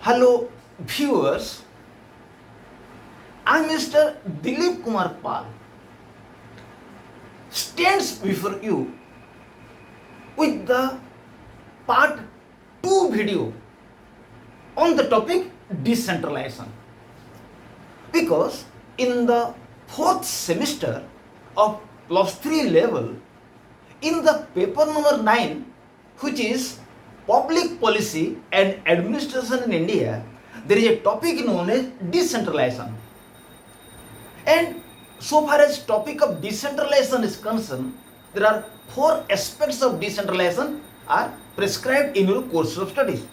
Hello viewers, I am Mr. Dilip Kumar Pal, stands before you with the part 2 video on the topic decentralization. Because in the 4th semester of plus 3 level, in the paper number 9, which is Public Policy and Administration in India, there is a topic known as decentralization. And so far as topic of decentralization is concerned, there are 4 aspects of decentralization are prescribed in your course of studies.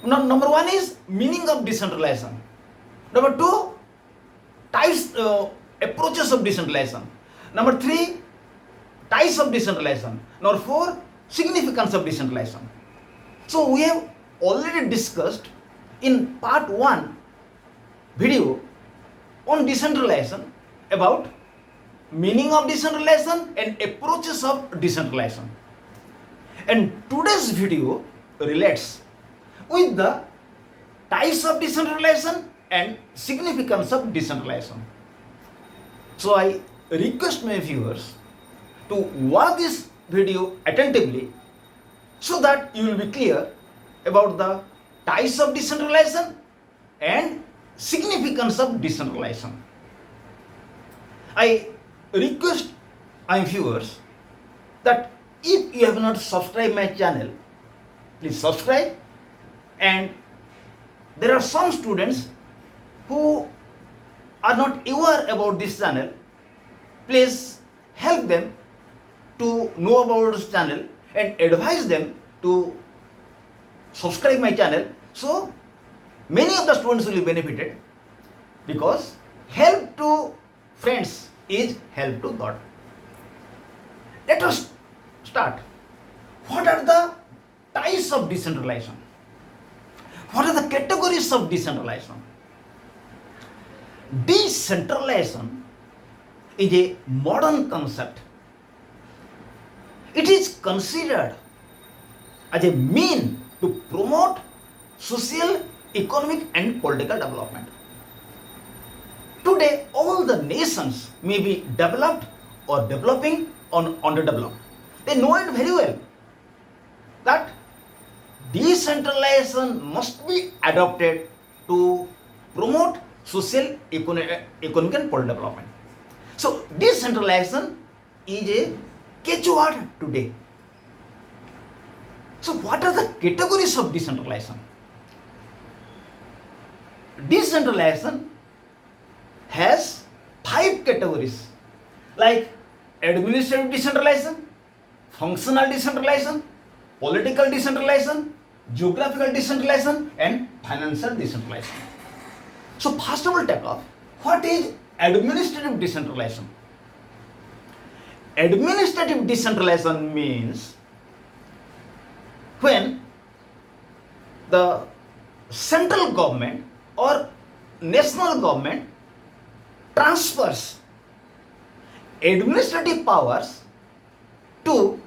Now, number 1 is meaning of decentralization. Number 2, types, approaches of decentralization. Number 3, types of decentralization. Number 4, significance of decentralization. So we have already discussed in part 1 video on decentralization about meaning of decentralization and approaches of decentralization. And today's video relates with the types of decentralization and significance of decentralization. So I request my viewers to watch this video attentively so that you will be clear about the types of decentralization and significance of decentralization. I request my viewers that if you have not subscribed my channel, please subscribe. And there are some students who are not aware about this channel. Please help them to know about this channel and advise them to subscribe my channel, so many of the students will be benefited, because help to friends is help to God. Let us start. What are the types of decentralization? What are the categories of decentralization? Decentralization is a modern concept. It is considered as a means to promote social, economic and political development. Today, all the nations may be developed or developing or underdeveloped. They know it very well that decentralization must be adopted to promote social, economic and political development. So, decentralization is a catchword today. So what are the categories of decentralization? Decentralization has 5 categories, like administrative decentralization, functional decentralization, political decentralization, geographical decentralization and financial decentralization. So first of all, take off, what is administrative decentralization? Administrative decentralization means when the central government or national government transfers administrative powers to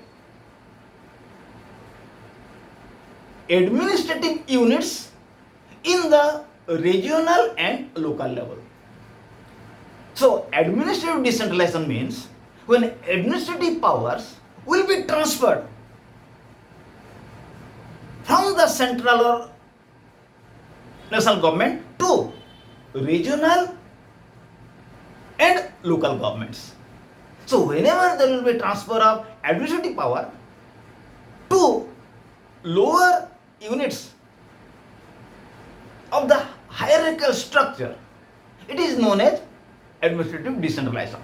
administrative units in the regional and local level. So administrative decentralization means when administrative powers will be transferred from the central or national government to regional and local governments. So whenever there will be transfer of administrative power to lower units of the hierarchical structure, it is known as administrative decentralization.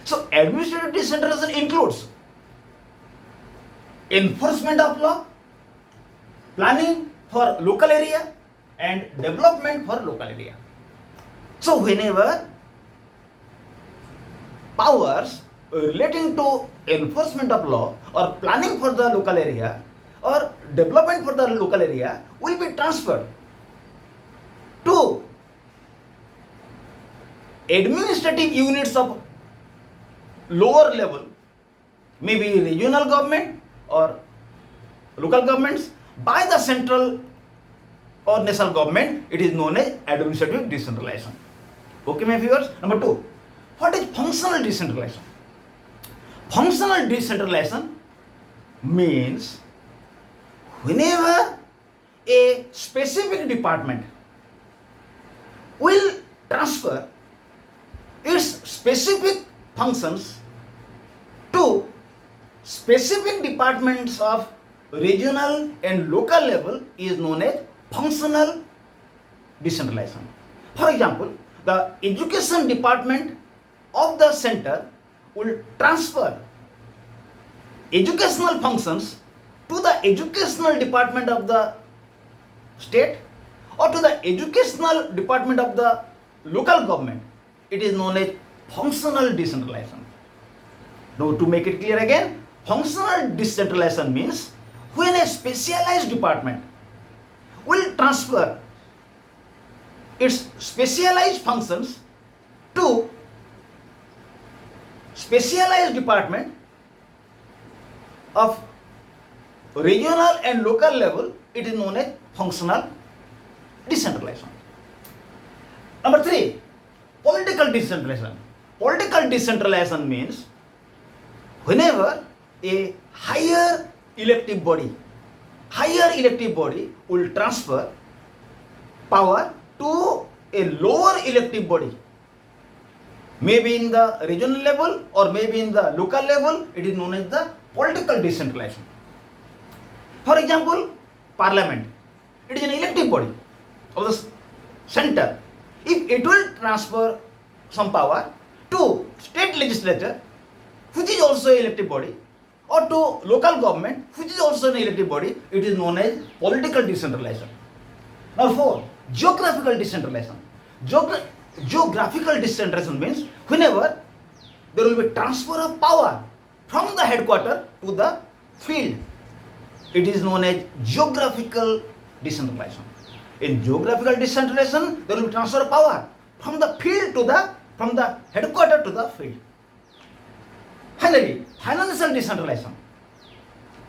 So administrative decentralization includes enforcement of law, planning for local area and development for local area. So whenever powers relating to enforcement of law or planning for the local area or development for the local area will be transferred to administrative units of lower level, maybe regional government or local governments, by the central or national government, it is known as administrative decentralization. Okay, my viewers. Number 2, what is functional decentralization? Functional decentralization means whenever a specific department will transfer its specific functions to specific departments of regional and local level is known as functional decentralization. For example, the education department of the center will transfer educational functions to the educational department of the state or to the educational department of the local government. It is known as functional decentralization. Now, to make it clear again, functional decentralization means when a specialized department will transfer its specialized functions to specialized department of regional and local level, it is known as functional decentralization. Number 3, political decentralization. Political decentralization means whenever a higher elective body will transfer power to a lower elective body, maybe in the regional level or maybe in the local level, it is known as the political decentralization. For example, Parliament, it is an elective body of the center. If it will transfer some power to state legislature, which is also an elective body, or to local government, which is also an elective body, it is known as political decentralization. Now 4, geographical decentralization. Geographical decentralization means whenever there will be transfer of power from the headquarters to the field, it is known as geographical decentralization. In geographical decentralization, there will be transfer of power from the field to from the headquarters to the field. Finally, financial decentralization.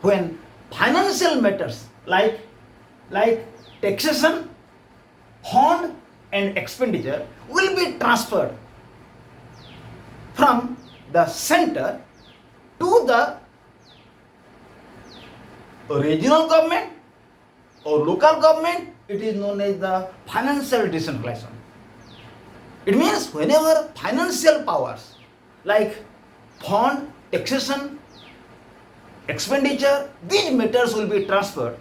When financial matters like taxation, fund and expenditure will be transferred from the center to the regional government or local government, it is known as the financial decentralization. It means whenever financial powers like fund, taxation, expenditure, these matters will be transferred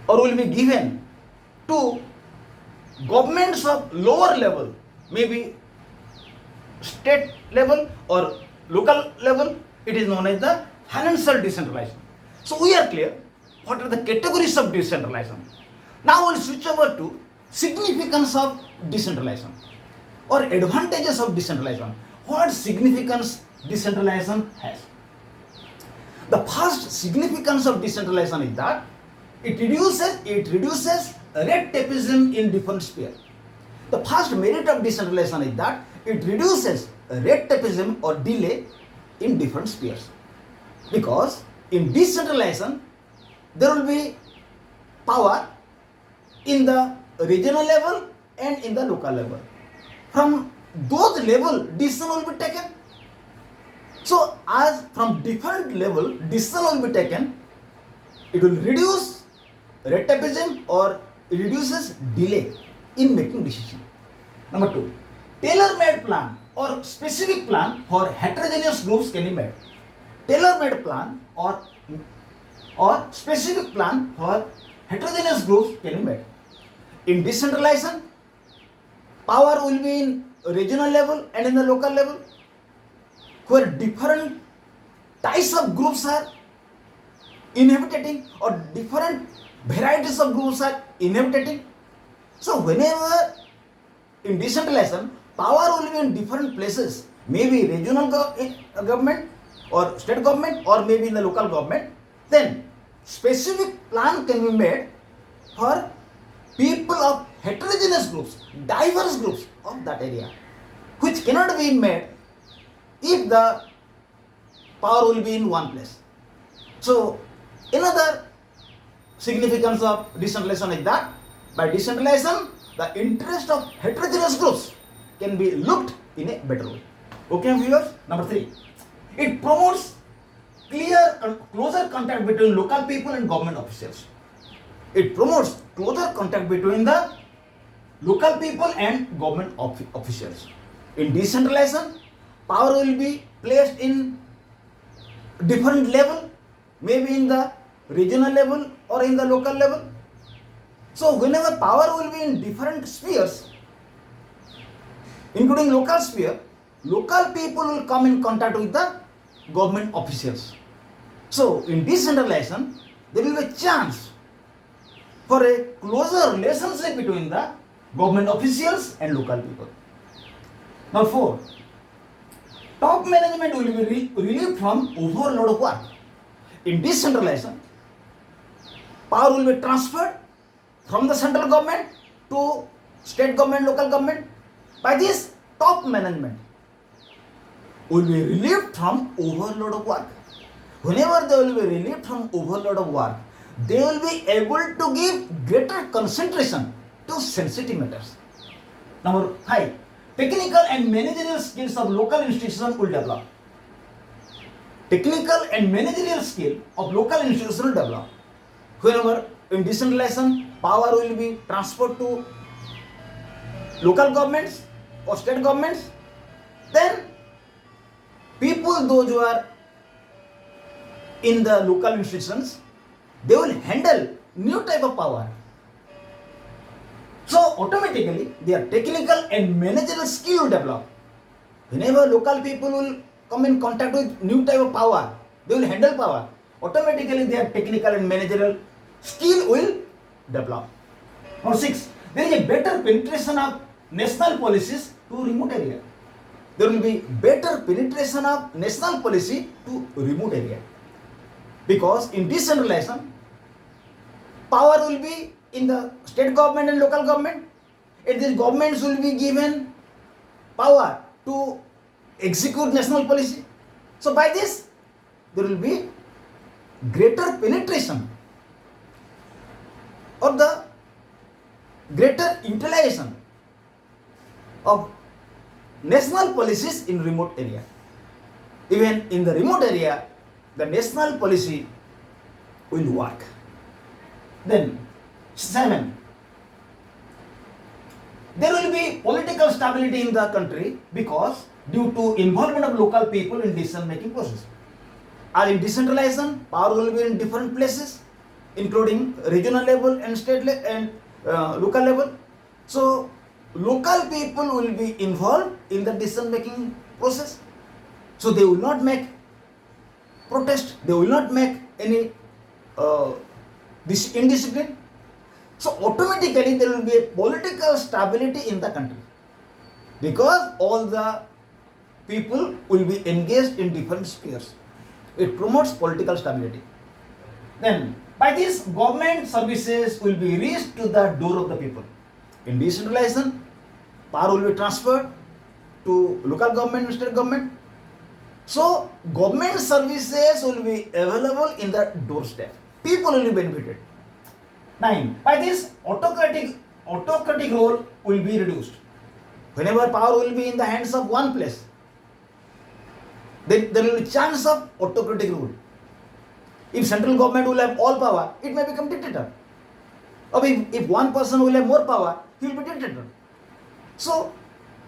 or will be given to governments of lower level, maybe state level or local level, it is known as the financial decentralization. So we are clear what are the categories of decentralization. Now we'll switch over to significance of decentralization or advantages of decentralization. What significance decentralization has? The first significance of decentralization is that it reduces red tapeism in different spheres. The first merit of decentralization is that it reduces red tapeism or delay in different spheres. Because in decentralization, there will be power in the regional level and in the local level. From those level, decision will be taken. So as from different level, decision will be taken, it will reduce red tapeism or it reduces delay in making decision. Number 2, tailor-made plan or specific plan for heterogeneous groups can be made. Tailor-made plan or specific plan for heterogeneous groups can be made. In decentralization, power will be in regional level and in the local level, where different types of groups are inhabiting or different varieties of groups are inhabiting. So whenever in decentralization, power will be in different places, maybe regional government or state government or maybe in the local government, then specific plan can be made for people of heterogeneous groups, diverse groups of that area, which cannot be made if the power will be in one place. So another significance of decentralization is that by decentralization, the interest of heterogeneous groups can be looked in a better way. Okay, viewers. Number 3, it promotes closer contact between local people and government officials. It promotes closer contact between the local people and government officials. In decentralization, power will be placed in different level, maybe in the regional level or in the local level. So whenever power will be in different spheres, including local sphere, local people will come in contact with the government officials. So in decentralization, there will be a chance for a closer relationship between the government officials and local people. Number 4, top management will be relieved from overload of work. In decentralization, power will be transferred from the central government to state government, local government. By this, top management will be relieved from overload of work. Whenever they will be relieved from overload of work, they will be able to give greater concentration to sensitive matters. Number 5, technical and managerial skills of local institutions will develop. Technical and managerial skill of local institutions will develop. Whenever in decentralization, power will be transferred to local governments or state governments, then people, those who are in the local institutions, they will handle new type of power. So automatically their technical and managerial skill will develop. Whenever local people will come in contact with new type of power, they will handle power. Automatically their technical and managerial skill will develop. Number 6, there is a better penetration of national policies to remote area. There will be better penetration of national policy to remote area. Because in decentralization, power will be in the state government and local government, and these governments will be given power to execute national policy. So by this, there will be greater penetration or the greater utilization of national policies in remote area. Even in the remote area, the national policy will work. Then 7, there will be political stability in the country because due to involvement of local people in decision making process. As in decentralization, power will be in different places, including regional level and state and local level. So local people will be involved in the decision making process. So they will not make protest, they will not make any indiscipline. So automatically there will be a political stability in the country because all the people will be engaged in different spheres. It promotes political stability. Then by this, government services will be reached to the door of the people. In decentralization, power will be transferred to local government and state government. So government services will be available in the doorstep. People will be benefited. 9, by this, autocratic role will be reduced. Whenever power will be in the hands of one place, then there will be chance of autocratic rule. If central government will have all power, it may become dictator. Or if one person will have more power, he will be dictator. So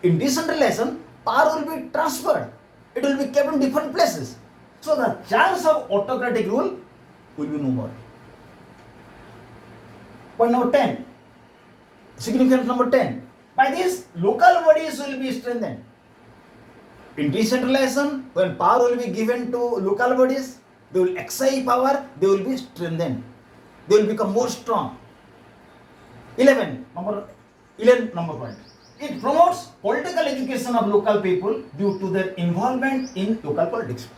in decentralization, power will be transferred. It will be kept in different places. So the chance of autocratic rule will be no more. Point number 10. Significance number 10. By this, local bodies will be strengthened. In decentralization, when power will be given to local bodies, they will exercise power, they will be strengthened. They will become more strong. 11 number point. It promotes political education of local people due to their involvement in local politics.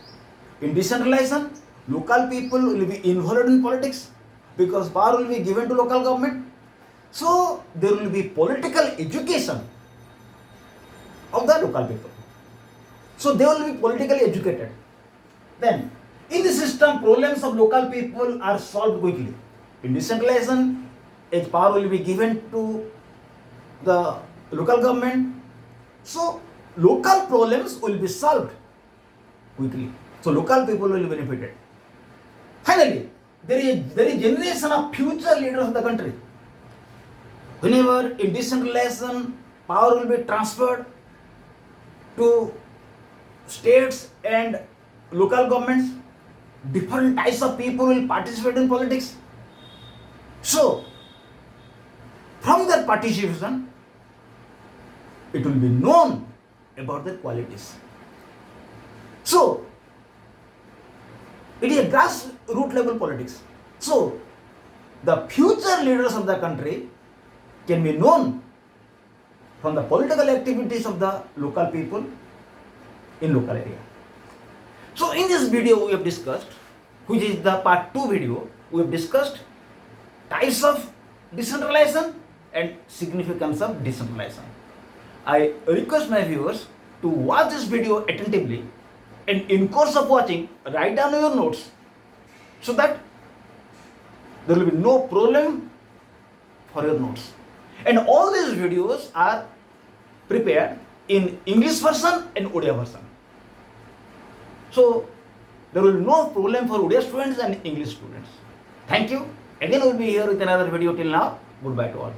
In decentralization, local people will be involved in politics because power will be given to local government. So there will be political education of the local people. So they will be politically educated. Then in the system, problems of local people are solved quickly. In decentralization, its power will be given to the local government. So local problems will be solved quickly. So local people will be benefited. Finally, there is generation of future leaders of the country. Whenever in decentralization, power will be transferred to states and local governments, different types of people will participate in politics. So, from their participation, it will be known about their qualities. So, it is a grassroots level politics. So, the future leaders of the country can be known from the political activities of the local people in local area. So, in this video we have discussed, which is the part 2 video, we have discussed types of decentralization and significance of decentralization. I request my viewers to watch this video attentively and in course of watching, write down your notes so that there will be no problem for your notes. And all these videos are prepared in English version and Odia version. So there will be no problem for Odia students and English students. Thank you. Again we will be here with another video. Till now, goodbye to all.